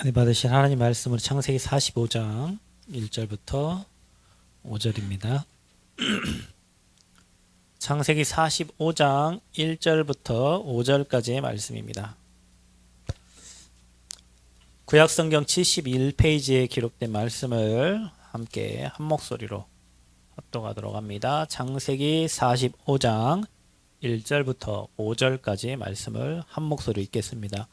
은혜 받으신 하나님 말씀으로 창세기 45장 1절부터 5절입니다. 창세기 45장 1절부터 5절까지의 말씀입니다. 구약성경 71페이지에 기록된 말씀을 함께 한 목소리로 합독하도록 합니다. 창세기 45장 1절부터 5절까지의 말씀을 한 목소리로 읽겠습니다.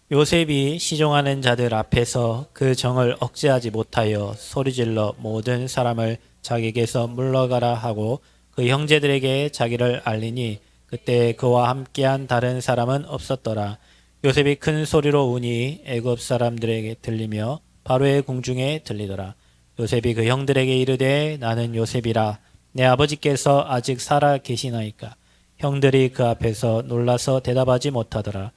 요셉이 시종하는 자들 앞에서 그 정을 억제하지 못하여 소리질러 모든 사람을 자기에게서 물러가라 하고 그 형제들에게 자기를 알리니 그때 그와 함께한 다른 사람은 없었더라. 요셉이 큰 소리로 우니 애굽 사람들에게 들리며 바로의 궁중에 들리더라. 요셉이 그 형들에게 이르되 나는 요셉이라. 내 아버지께서 아직 살아 계시나이까. 형들이 그 앞에서 놀라서 대답하지 못하더라.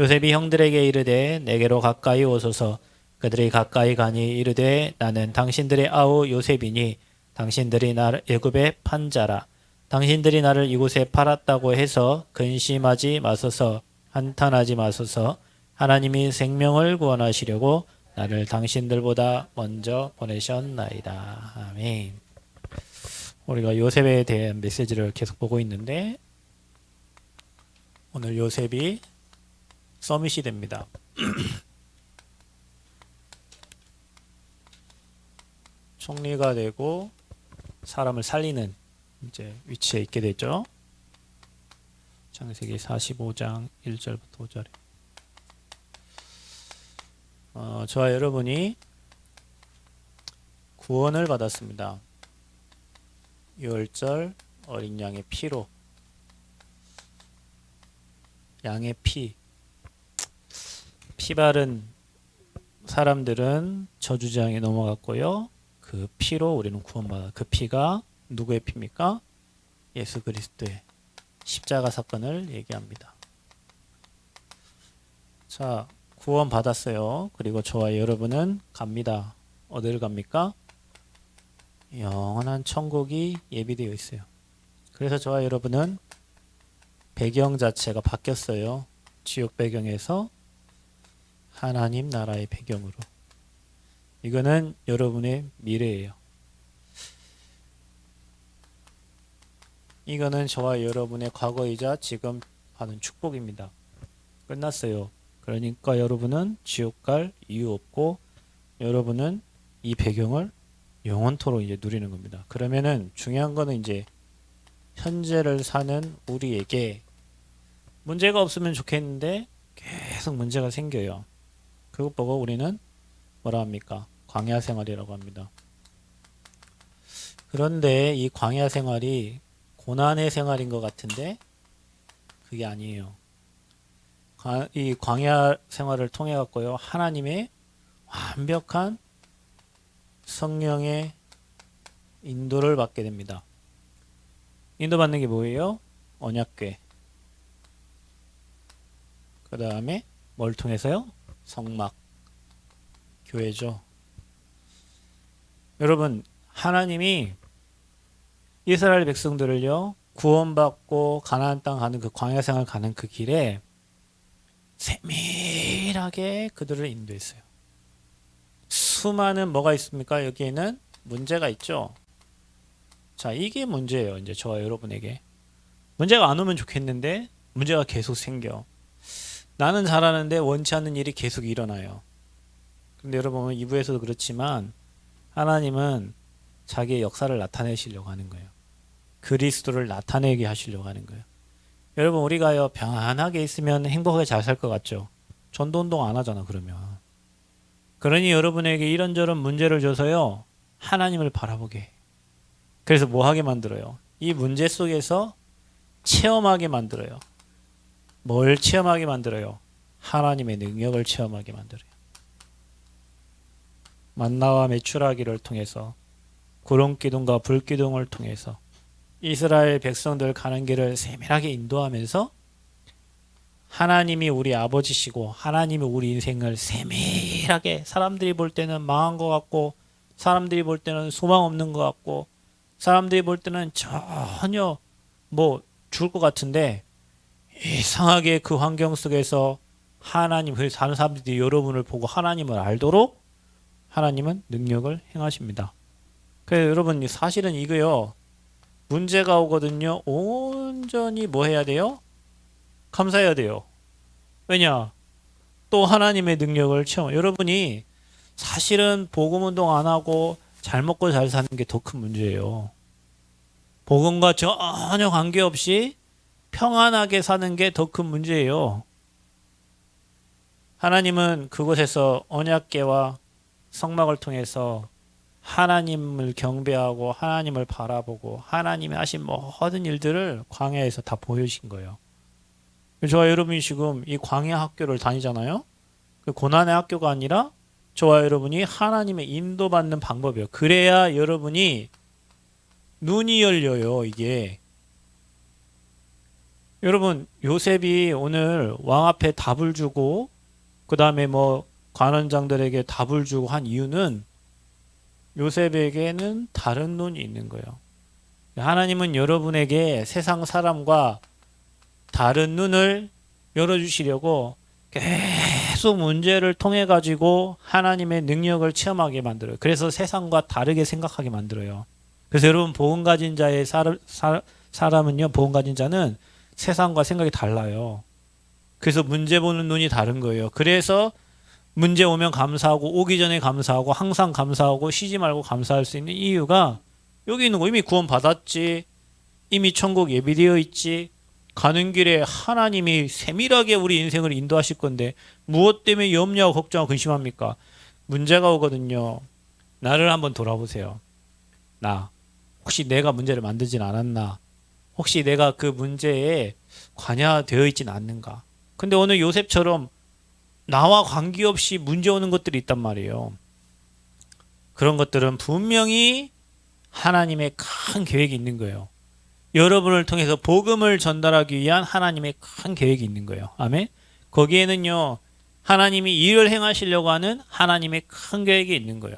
요셉이 형들에게 이르되 내게로 가까이 오소서. 그들이 가까이 가니 이르되 나는 당신들의 아우 요셉이니 당신들이 나를 애굽에 판 자라. 당신들이 나를 이곳에 팔았다고 해서 근심하지 마소서. 한탄하지 마소서. 하나님이 생명을 구원하시려고 나를 당신들보다 먼저 보내셨나이다. 아멘. 우리가 요셉에 대한 메시지를 계속 보고 있는데 오늘 요셉이 서밋이 됩니다. 총리가 되고 사람을 살리는 이제 위치에 있게 되죠. 창세기 45장 1절부터 5절에 저와 여러분이 구원을 받았습니다. 유월절 어린 양의 피로, 양의 피 바른 사람들은 저주장에 넘어갔고요. 그 피로 우리는 구원받아. 그 피가 누구의 피입니까? 예수 그리스도의 십자가 사건을 얘기합니다. 자, 구원 받았어요. 그리고 저와 여러분은 갑니다. 어디를 갑니까? 영원한 천국이 예비되어 있어요. 그래서 저와 여러분은 배경 자체가 바뀌었어요. 지옥 배경에서 하나님 나라의 배경으로. 이거는 여러분의 미래예요. 이거는 저와 여러분의 과거이자 지금 받은 축복입니다. 끝났어요. 그러니까 여러분은 지옥 갈 이유 없고 여러분은 이 배경을 영원토록 이제 누리는 겁니다. 그러면은 중요한 거는 이제 현재를 사는 우리에게 문제가 없으면 좋겠는데 계속 문제가 생겨요. 그것 보고 우리는 뭐라 합니까? 광야 생활이라고 합니다. 그런데 이 광야 생활이 고난의 생활인 것 같은데 그게 아니에요. 이 광야 생활을 통해 갖고요, 하나님의 완벽한 성령의 인도를 받게 됩니다. 인도받는 게 뭐예요? 언약궤. 그 다음에 뭘 통해서요? 성막, 교회죠. 여러분, 하나님이 이스라엘 백성들을요, 구원받고 가나안 땅 가는 그 광야 생활 가는 그 길에 세밀하게 그들을 인도했어요. 수많은 뭐가 있습니까? 여기에는 문제가 있죠. 자, 이게 문제예요. 이제 저와 여러분에게. 문제가 안 오면 좋겠는데 문제가 계속 생겨. 나는 잘하는데 원치 않는 일이 계속 일어나요. 근데 여러분 2부에서도 그렇지만 하나님은 자기의 역사를 나타내시려고 하는 거예요. 그리스도를 나타내게 하시려고 하는 거예요. 여러분 우리가요 평안하게 있으면 행복하게 잘 살 것 같죠? 전도운동 안 하잖아 그러면. 그러니 여러분에게 이런저런 문제를 줘서요 하나님을 바라보게. 그래서 뭐 하게 만들어요? 이 문제 속에서 체험하게 만들어요. 뭘 체험하게 만들어요? 하나님의 능력을 체험하게 만들어요. 만나와 메추라기를 통해서, 구름기둥과 불기둥을 통해서 이스라엘 백성들 가는 길을 세밀하게 인도하면서 하나님이 우리 아버지시고 하나님이 우리 인생을 세밀하게, 사람들이 볼 때는 망한 것 같고 사람들이 볼 때는 소망 없는 것 같고 사람들이 볼 때는 전혀 죽을 것 같은데 이상하게 그 환경 속에서 하나님, 그래서 다른 사람들이 여러분을 보고 하나님을 알도록 하나님은 능력을 행하십니다. 그래서 여러분 사실은 이거요. 문제가 오거든요. 온전히 뭐 해야 돼요? 감사해야 돼요. 왜냐? 또 하나님의 능력을 체험. 여러분이 사실은 복음 운동 안 하고 잘 먹고 잘 사는 게 더 큰 문제예요. 복음과 전혀 관계없이 평안하게 사는 게 더 큰 문제예요. 하나님은 그곳에서 언약궤와 성막을 통해서 하나님을 경배하고 하나님을 바라보고 하나님이 하신 모든 일들을 광야에서 다 보여주신 거예요. 저와 여러분이 지금 이 광야 학교를 다니잖아요. 그 고난의 학교가 아니라 저와 여러분이 하나님의 인도받는 방법이에요. 그래야 여러분이 눈이 열려요. 이게 여러분 요셉이 오늘 왕 앞에 답을 주고 그 다음에 뭐 관원장들에게 답을 주고 한 이유는 요셉에게는 다른 눈이 있는 거예요. 하나님은 여러분에게 세상 사람과 다른 눈을 열어주시려고 계속 문제를 통해 가지고 하나님의 능력을 체험하게 만들어요. 그래서 세상과 다르게 생각하게 만들어요. 그래서 여러분 복음 가진 자의 사람은요, 복음 가진 자는 세상과 생각이 달라요. 그래서 문제 보는 눈이 다른 거예요. 그래서 문제 오면 감사하고 오기 전에 감사하고 항상 감사하고 쉬지 말고 감사할 수 있는 이유가 여기 있는 거. 이미 구원 받았지, 이미 천국 예비되어 있지, 가는 길에 하나님이 세밀하게 우리 인생을 인도하실 건데 무엇 때문에 염려하고 걱정하고 근심합니까? 문제가 오거든요. 나를 한번 돌아보세요. 나 혹시 내가 문제를 만들진 않았나? 혹시 내가 그 문제에 관여되어 있진 않는가? 근데 오늘 요셉처럼 나와 관계없이 문제 오는 것들이 있단 말이에요. 그런 것들은 분명히 하나님의 큰 계획이 있는 거예요. 여러분을 통해서 복음을 전달하기 위한 하나님의 큰 계획이 있는 거예요. 아멘. 거기에는요, 하나님이 일을 행하시려고 하는 하나님의 큰 계획이 있는 거예요.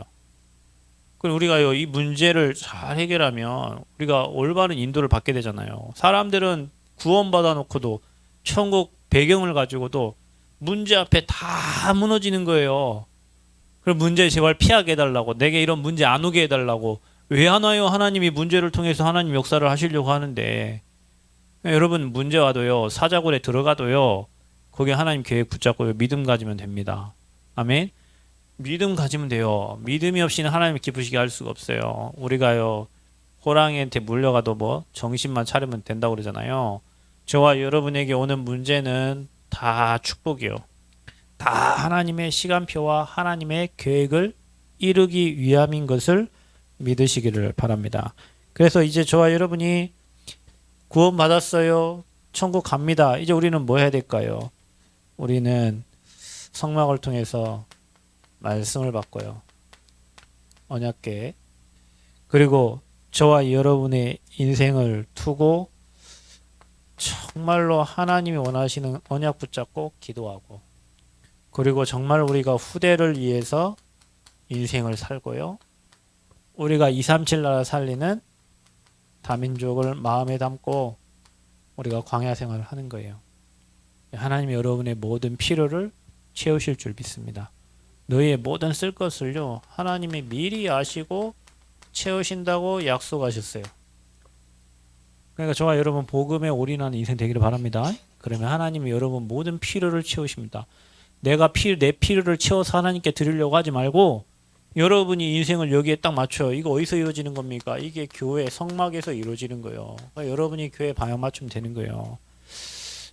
그럼 우리가요, 이 문제를 잘 해결하면 우리가 올바른 인도를 받게 되잖아요. 사람들은 구원받아 놓고도 천국 배경을 가지고도 문제 앞에 다 무너지는 거예요. 그럼 문제 제발 피하게 해달라고, 내게 이런 문제 안 오게 해달라고. 왜 하나요? 하나님이 문제를 통해서 하나님 역사를 하시려고 하는데. 여러분 문제 와도요, 사자굴에 들어가도요, 거기에 하나님 계획 붙잡고 믿음 가지면 됩니다. 아멘. 믿음 가지면 돼요. 믿음이 없이는 하나님을 기쁘시게 할 수가 없어요. 우리가요, 호랑이한테 물려가도 뭐 정신만 차리면 된다고 그러잖아요. 저와 여러분에게 오는 문제는 다 축복이요. 다 하나님의 시간표와 하나님의 계획을 이루기 위함인 것을 믿으시기를 바랍니다. 그래서 이제 저와 여러분이 구원 받았어요. 천국 갑니다. 이제 우리는 뭐 해야 될까요? 우리는 성막을 통해서 말씀을 받고요. 언약궤. 그리고 저와 여러분의 인생을 두고 정말로 하나님이 원하시는 언약 붙잡고 기도하고, 그리고 정말 우리가 후대를 위해서 인생을 살고요. 우리가 237 나라 살리는 다민족을 마음에 담고 우리가 광야 생활을 하는 거예요. 하나님이 여러분의 모든 필요를 채우실 줄 믿습니다. 너희의 모든 쓸 것을요, 하나님이 미리 아시고 채우신다고 약속하셨어요. 그러니까 저와 여러분 복음에 올인하는 인생 되기를 바랍니다. 그러면 하나님이 여러분 모든 필요를 채우십니다. 내가 내 필요를 채워서 하나님께 드리려고 하지 말고 여러분이 인생을 여기에 딱 맞춰요. 이거 어디서 이루어지는 겁니까? 이게 교회 성막에서 이루어지는 거예요. 그러니까 여러분이 교회 방향 맞추면 되는 거예요.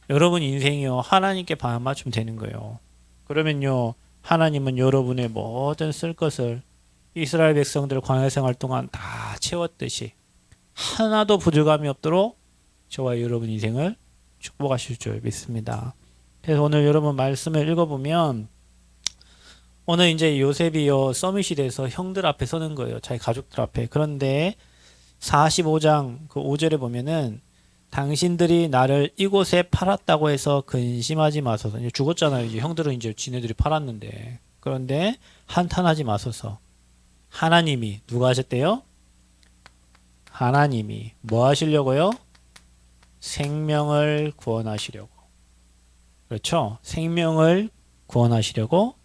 여러분 인생이요, 하나님께 방향 맞추면 되는 거예요. 그러면요, 하나님은 여러분의 모든 쓸 것을 이스라엘 백성들 광야 생활 동안 다 채웠듯이 하나도 부족함이 없도록 저와 여러분 인생을 축복하실 줄 믿습니다. 그래서 오늘 여러분 말씀을 읽어보면, 오늘 이제 요셉이요, 서밋이 돼서 형들 앞에 서는 거예요. 자기 가족들 앞에. 그런데 45장 그 5절에 보면은 당신들이 나를 이곳에 팔았다고 해서 근심하지 마소서. 이제 죽었잖아요. 이제 형들은 이제 지네들이 팔았는데. 그런데 한탄하지 마소서. 하나님이 누가 하셨대요? 하나님이 뭐 하시려고요? 생명을 구원하시려고. 그렇죠? 생명을 구원하시려고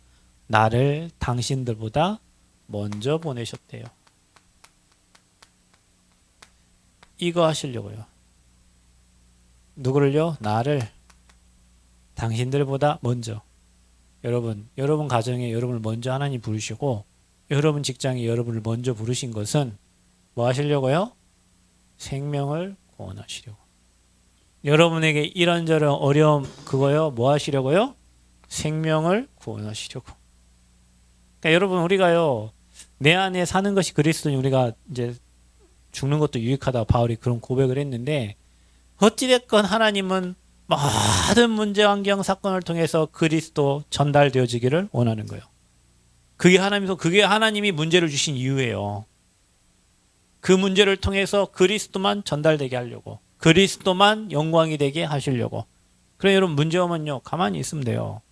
나를 당신들보다 먼저 보내셨대요. 이거 하시려고요. 누구를요? 나를 당신들보다 먼저. 여러분 가정에 여러분을 먼저 하나님 부르시고 여러분 직장에 여러분을 먼저 부르신 것은 뭐 하시려고요? 생명을 구원하시려고. 여러분에게 이런저런 어려움 그거요. 뭐 하시려고요? 생명을 구원하시려고. 그러니까 여러분 우리가요. 내 안에 사는 것이 그리스도니 우리가 이제 죽는 것도 유익하다 바울이 그런 고백을 했는데 어찌됐건 하나님은 모든 문제 환경 사건을 통해서 그리스도 전달되어지기를 원하는 거예요. 그게 하나님이 문제를 주신 이유예요. 그 문제를 통해서 그리스도만 전달되게 하려고 그리스도만 영광이 되게 하시려고. 그래 여러분 문제 오면요 가만히 있으면 돼요.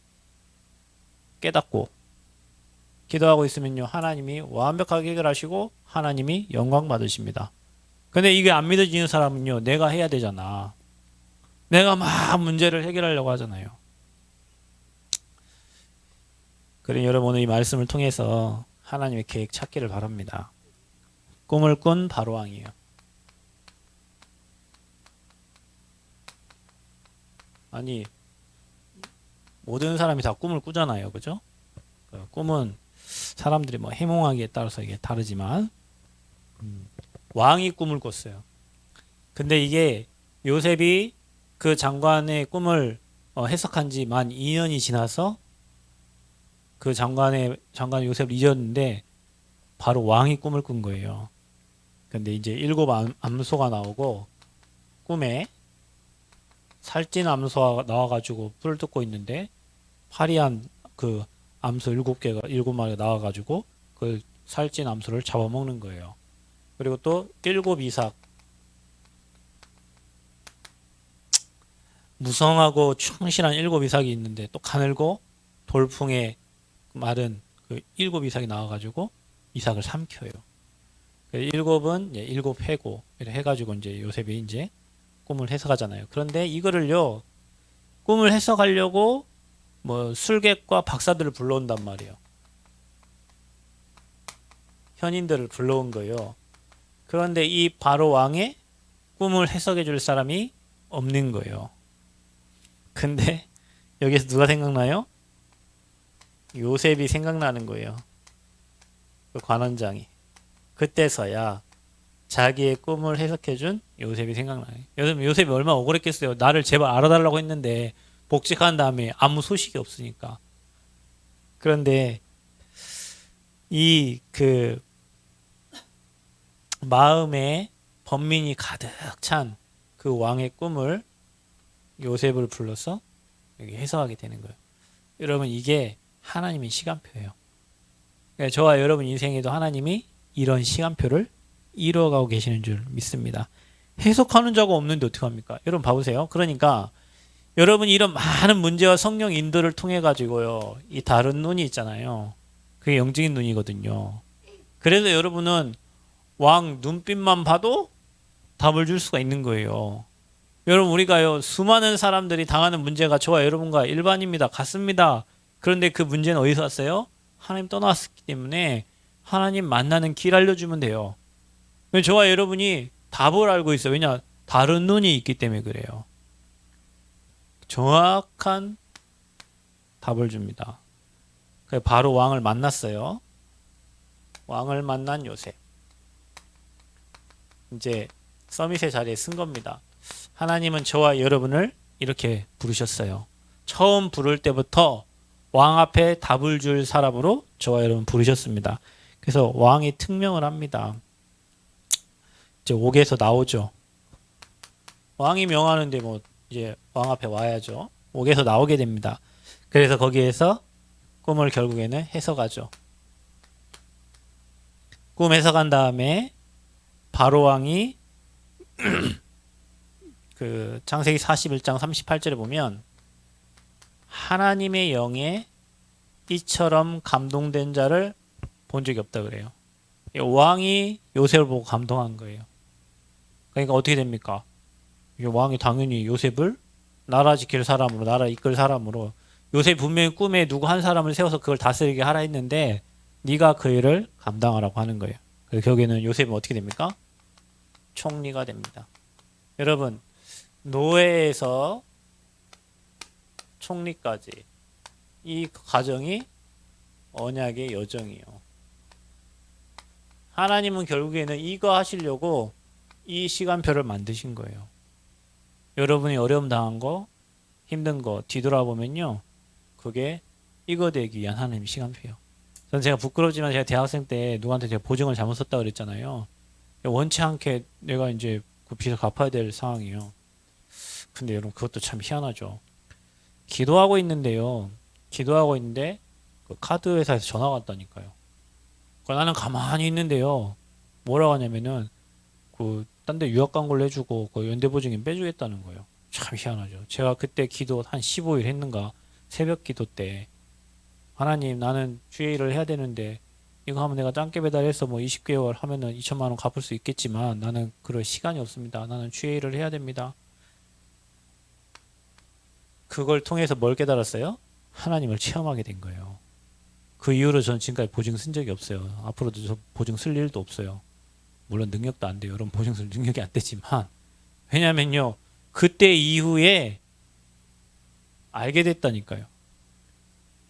깨닫고 기도하고 있으면요 하나님이 완벽하게 해결하시고 하나님이 영광 받으십니다. 근데 이게 안 믿어지는 사람은요 내가 해야 되잖아. 내가 막 문제를 해결하려고 하잖아요. 그래 여러분 오늘 이 말씀을 통해서 하나님의 계획 찾기를 바랍니다. 꿈을 꾼 바로왕이에요. 아니 모든 사람이 다 꿈을 꾸잖아요. 그죠? 꿈은 사람들이 뭐 해몽하기에 따라서 이게 다르지만 왕이 꿈을 꿨어요. 근데 이게 요셉이 그 장관의 꿈을 해석한 지 만 2년이 지나서 그 장관 요셉을 잊었는데 바로 왕이 꿈을 꾼 거예요. 근데 이제 7 암소가 나오고 꿈에 살찐 암소가 나와가지고 뿔을 뜯고 있는데 화려한 그 암소 7마리가 나와가지고 그 살찐 암소를 잡아먹는 거예요. 그리고 또 7 이삭 무성하고 충실한 7 이삭이 있는데 또 가늘고 돌풍에 마른 그 7 이삭이 나와가지고 이삭을 삼켜요. 7은 7 회고 이렇게 해가지고 이제 요셉이 이제 꿈을 해석하잖아요. 그런데 이거를요 꿈을 해석하려고 뭐 술객과 박사들을 불러온단 말이에요. 현인들을 불러온 거예요. 그런데 이 바로 왕의 꿈을 해석해 줄 사람이 없는 거예요. 근데 여기서 누가 생각나요? 요셉이 생각나는 거예요. 그 관원장이. 그때서야 자기의 꿈을 해석해준 요셉이 생각나요. 요셉이 얼마나 억울했겠어요. 나를 제발 알아달라고 했는데 복직한 다음에 아무 소식이 없으니까. 그런데 이 그 마음에 번민이 가득 찬 그 왕의 꿈을 요셉을 불러서 여기 해석하게 되는 거예요. 여러분 이게 하나님의 시간표예요. 그러니까 저와 여러분 인생에도 하나님이 이런 시간표를 이루어가고 계시는 줄 믿습니다. 해석하는 자가 없는데 어떡합니까? 여러분 봐보세요. 그러니까 여러분이 이런 많은 문제와 성령 인도를 통해 가지고요. 이 다른 눈이 있잖아요. 그게 영적인 눈이거든요. 그래서 여러분은 왕 눈빛만 봐도 답을 줄 수가 있는 거예요. 여러분 우리가요. 수많은 사람들이 당하는 문제가 저와 여러분과 일반입니다. 같습니다. 그런데 그 문제는 어디서 왔어요? 하나님 떠났기 때문에 하나님 만나는 길 알려주면 돼요. 저와 여러분이 답을 알고 있어요. 왜냐? 다른 눈이 있기 때문에 그래요. 정확한 답을 줍니다. 바로 왕을 만났어요. 왕을 만난 요셉. 이제 서밋의 자리에 쓴 겁니다. 하나님은 저와 여러분을 이렇게 부르셨어요. 처음 부를 때부터 왕 앞에 답을 줄 사람으로 저와 여러분 부르셨습니다. 그래서 왕이 특명을 합니다. 이제 옥에서 나오죠. 왕이 명하는데 뭐 이제 왕 앞에 와야죠. 옥에서 나오게 됩니다. 그래서 거기에서 꿈을 결국에는 해석하죠. 꿈 해석한 다음에 바로 왕이 그 창세기 41장 38절에 보면 하나님의 영에 이처럼 감동된 자를 본 적이 없다 그래요. 왕이 요셉을 보고 감동한 거예요. 그러니까 어떻게 됩니까? 왕이 당연히 요셉을 나라 지킬 사람으로, 나라 이끌 사람으로. 요셉 분명히 꿈에 누구 한 사람을 세워서 그걸 다스리게 하라 했는데 네가 그 일을 감당하라고 하는 거예요. 그래서 결국에는 요셉은 어떻게 됩니까? 총리가 됩니다. 여러분, 노예에서 총리까지 이 과정이 언약의 여정이에요. 하나님은 결국에는 이거 하시려고 이 시간표를 만드신 거예요. 여러분이 어려움 당한 거, 힘든 거 뒤돌아보면요, 그게 이거 되기 위한 하나님의 시간표예요. 저는 제가 부끄럽지만 제가 대학생 때 누구한테 제가 보증을 잘못 썼다 그랬잖아요. 원치 않게 내가 이제 그 빚을 갚아야 될 상황이에요. 근데 여러분 그것도 참 희한하죠. 기도하고 있는데요. 기도하고 있는데 그 카드 회사에서 전화가 왔다니까요. 나는 가만히 있는데요. 뭐라고 하냐면은 그 딴 데 유학 광고를 해주고 그 연대보증금 빼주겠다는 거예요. 참 희한하죠. 제가 그때 기도 한 15일 했는가 새벽 기도 때 하나님 나는 주의 일을 해야 되는데 이거 하면 내가 짱깨 배달해서 뭐 20개월 하면은 2천만 원 갚을 수 있겠지만 나는 그럴 시간이 없습니다. 나는 주의 일을 해야 됩니다. 그걸 통해서 뭘 깨달았어요? 하나님을 체험하게 된 거예요. 그 이후로 저는 지금까지 보증 쓴 적이 없어요. 앞으로도 저 보증 쓸 일도 없어요. 물론 능력도 안 돼요. 여러분 보증 쓸 능력이 안 되지만 왜냐면요. 그때 이후에 알게 됐다니까요.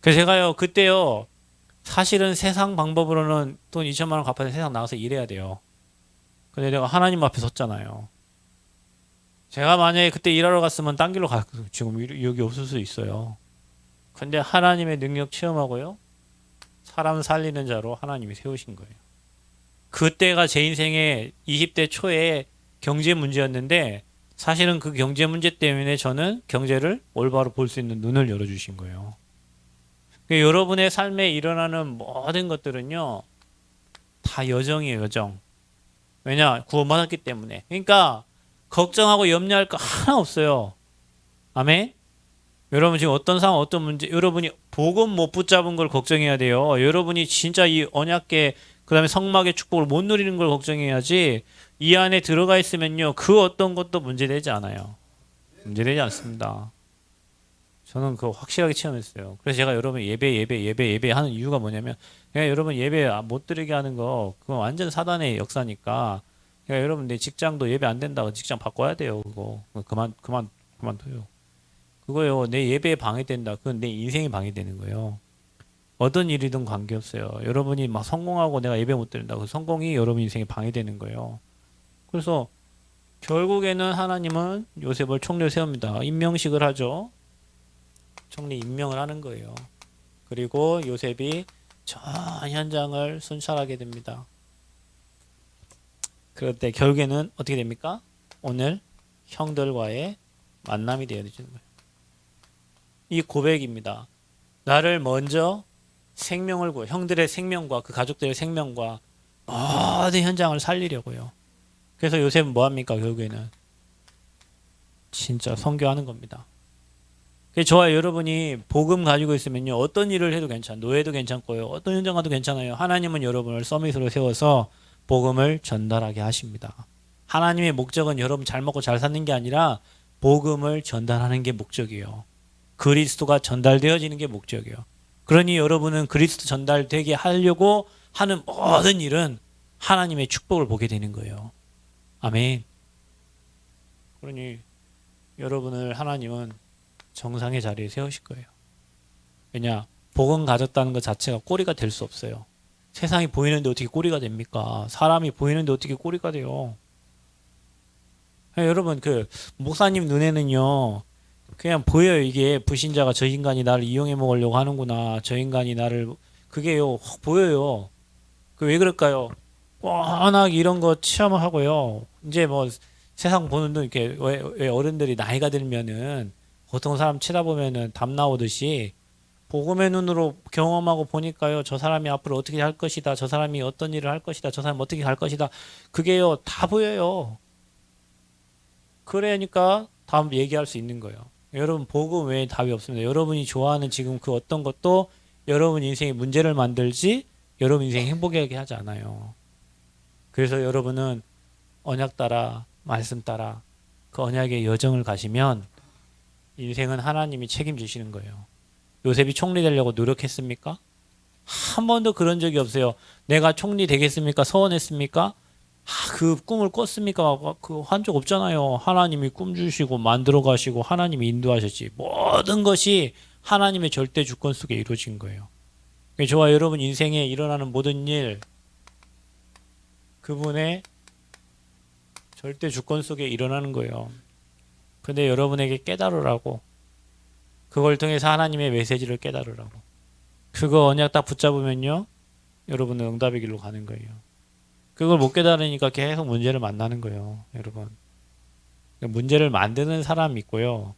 그래서 제가요. 그때요. 사실은 세상 방법으로는 돈 2천만 원 갚아서 세상 나가서 일해야 돼요. 근데 내가 하나님 앞에 섰잖아요. 제가 만약에 그때 일하러 갔으면 딴 길로 지금 여기 없을 수 있어요. 근데 하나님의 능력 체험하고요. 사람 살리는 자로 하나님이 세우신 거예요. 그때가 제 인생의 20대 초에 경제 문제였는데 사실은 그 경제 문제 때문에 저는 경제를 올바로 볼 수 있는 눈을 열어주신 거예요. 여러분의 삶에 일어나는 모든 것들은요. 다 여정이에요. 여정. 왜냐? 구원받았기 때문에. 그러니까 걱정하고 염려할 거 하나 없어요. 아멘? 여러분 지금 어떤 상황 어떤 문제 여러분이 복음 못 붙잡은 걸 걱정해야 돼요. 여러분이 진짜 이 언약계 그 다음에 성막의 축복을 못 누리는 걸 걱정해야지 이 안에 들어가 있으면요. 그 어떤 것도 문제되지 않아요. 문제되지 않습니다. 저는 그거 확실하게 체험했어요. 그래서 제가 여러분 예배 하는 이유가 뭐냐면 그냥 여러분 예배 못 드리게 하는 거 그건 완전 사단의 역사니까 그러니까 여러분 내 직장도 예배 안 된다고 직장 바꿔야 돼요. 그거 그만둬요. 그거요. 내 예배에 방해된다. 그건 내 인생이 방해되는 거예요. 어떤 일이든 관계없어요. 여러분이 막 성공하고 내가 예배 못 드린다. 그 성공이 여러분 인생에 방해되는 거예요. 그래서 결국에는 하나님은 요셉을 총리로 세웁니다. 임명식을 하죠. 총리 임명을 하는 거예요. 그리고 요셉이 전 현장을 순찰하게 됩니다. 그럴 때 결국에는 어떻게 됩니까? 오늘 형들과의 만남이 되어지는 거예요. 이 고백입니다. 나를 먼저 생명을 구해 형들의 생명과 그 가족들의 생명과 모든 현장을 살리려고요. 그래서 요셉은 뭐합니까? 결국에는 진짜 선교하는 겁니다. 저와 여러분이 복음 가지고 있으면요. 어떤 일을 해도 노예도 괜찮고요. 어떤 현장 가도 괜찮아요. 하나님은 여러분을 서밋으로 세워서 복음을 전달하게 하십니다. 하나님의 목적은 여러분 잘 먹고 잘 사는 게 아니라 복음을 전달하는 게 목적이에요. 그리스도가 전달되어지는 게 목적이에요. 그러니 여러분은 그리스도 전달되게 하려고 하는 모든 일은 하나님의 축복을 보게 되는 거예요. 아멘. 그러니 여러분을 하나님은 정상의 자리에 세우실 거예요. 왜냐? 복음 가졌다는 것 자체가 꼬리가 될 수 없어요. 세상이 보이는데 어떻게 꼬리가 됩니까? 사람이 보이는데 어떻게 꼬리가 돼요? 여러분 그 목사님 눈에는요. 그냥 보여요. 이게 불신자가 저 인간이 나를 이용해 먹으려고 하는구나. 저 인간이 나를 그게요. 확 보여요. 그 왜 그럴까요? 워낙 이런 거 체험을 하고요. 이제 뭐 세상 보는 눈 이렇게 왜 어른들이 나이가 들면은 보통 사람 쳐다보면은 담 나오듯이 복음의 눈으로 경험하고 보니까요. 저 사람이 앞으로 어떻게 할 것이다. 저 사람이 어떤 일을 할 것이다. 저 사람이 어떻게 갈 것이다. 그게요. 다 보여요. 그러니까 다음 얘기할 수 있는 거예요. 여러분 복음 외에 답이 없습니다. 여러분이 좋아하는 지금 그 어떤 것도 여러분 인생의 문제를 만들지 여러분 인생 행복하게 하지 않아요. 그래서 여러분은 언약 따라 말씀 따라 그 언약의 여정을 가시면 인생은 하나님이 책임지시는 거예요. 요셉이 총리 되려고 노력했습니까? 한 번도 그런 적이 없어요. 내가 총리 되겠습니까? 서원했습니까? 그 꿈을 꿨습니까? 그 한 적 없잖아요. 하나님이 꿈 주시고 만들어 가시고 하나님이 인도하셨지. 모든 것이 하나님의 절대 주권 속에 이루어진 거예요. 저와 여러분 인생에 일어나는 모든 일 그분의 절대 주권 속에 일어나는 거예요. 근데 여러분에게 깨달으라고 그걸 통해서 하나님의 메시지를 깨달으라고 그거 언약 딱 붙잡으면요 여러분은 응답의 길로 가는 거예요. 그걸 못 깨달으니까 계속 문제를 만나는 거예요. 여러분 문제를 만드는 사람이 있고요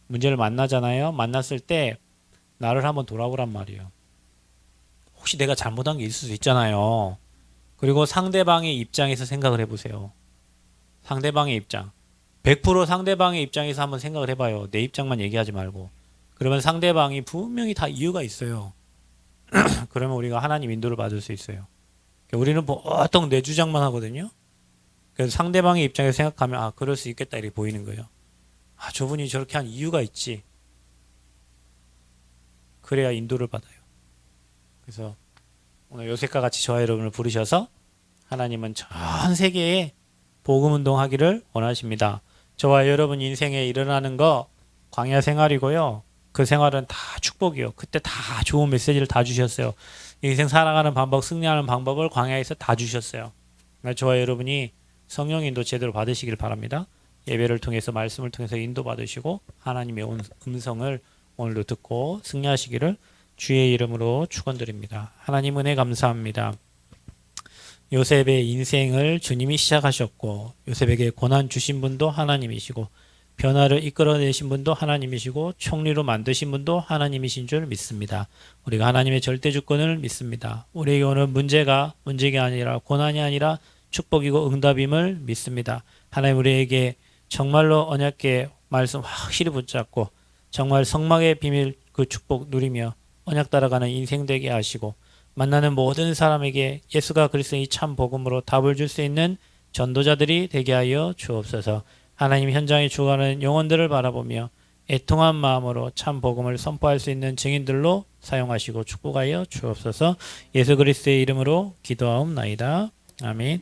문제를 만나잖아요. 만났을 때 나를 한번 돌아보란 말이에요. 혹시 내가 잘못한 게 있을 수 있잖아요. 그리고 상대방의 입장에서 생각을 해보세요. 상대방의 입장 100% 상대방의 입장에서 한번 생각을 해봐요. 내 입장만 얘기하지 말고. 그러면 상대방이 분명히 다 이유가 있어요. 그러면 우리가 하나님 인도를 받을 수 있어요. 우리는 보통 내 주장만 하거든요. 그래서 상대방의 입장에서 생각하면 아 그럴 수 있겠다 이렇게 보이는 거예요. 아 저분이 저렇게 한 이유가 있지. 그래야 인도를 받아요. 그래서 오늘 요셉과 같이 저와 여러분을 부르셔서 하나님은 전 세계에 복음 운동하기를 원하십니다. 저와 여러분 인생에 일어나는 거 광야 생활이고요. 그 생활은 다 축복이요. 그때 다 좋은 메시지를 다 주셨어요. 인생 살아가는 방법, 승리하는 방법을 광야에서 다 주셨어요. 그러니까 저와 여러분이 성령 인도 제대로 받으시길 바랍니다. 예배를 통해서 말씀을 통해서 인도 받으시고 하나님의 음성을 오늘도 듣고 승리하시기를 주의 이름으로 축원드립니다. 하나님 은혜 감사합니다. 요셉의 인생을 주님이 시작하셨고 요셉에게 고난 주신 분도 하나님이시고 변화를 이끌어내신 분도 하나님이시고 총리로 만드신 분도 하나님이신 줄 믿습니다. 우리가 하나님의 절대 주권을 믿습니다. 우리에게 오늘 문제가 아니라 고난이 아니라 축복이고 응답임을 믿습니다. 하나님 우리에게 정말로 언약궤 말씀 확실히 붙잡고 정말 성막의 비밀 그 축복 누리며 언약 따라가는 인생 되게 하시고 만나는 모든 사람에게 예수가 그리스도의 참 복음으로 답을 줄 수 있는 전도자들이 되게 하여 주옵소서. 하나님 현장에 죽어가는 영혼들을 바라보며 애통한 마음으로 참 복음을 선포할 수 있는 증인들로 사용하시고 축복하여 주옵소서. 예수 그리스도의 이름으로 기도하옵나이다. 아멘.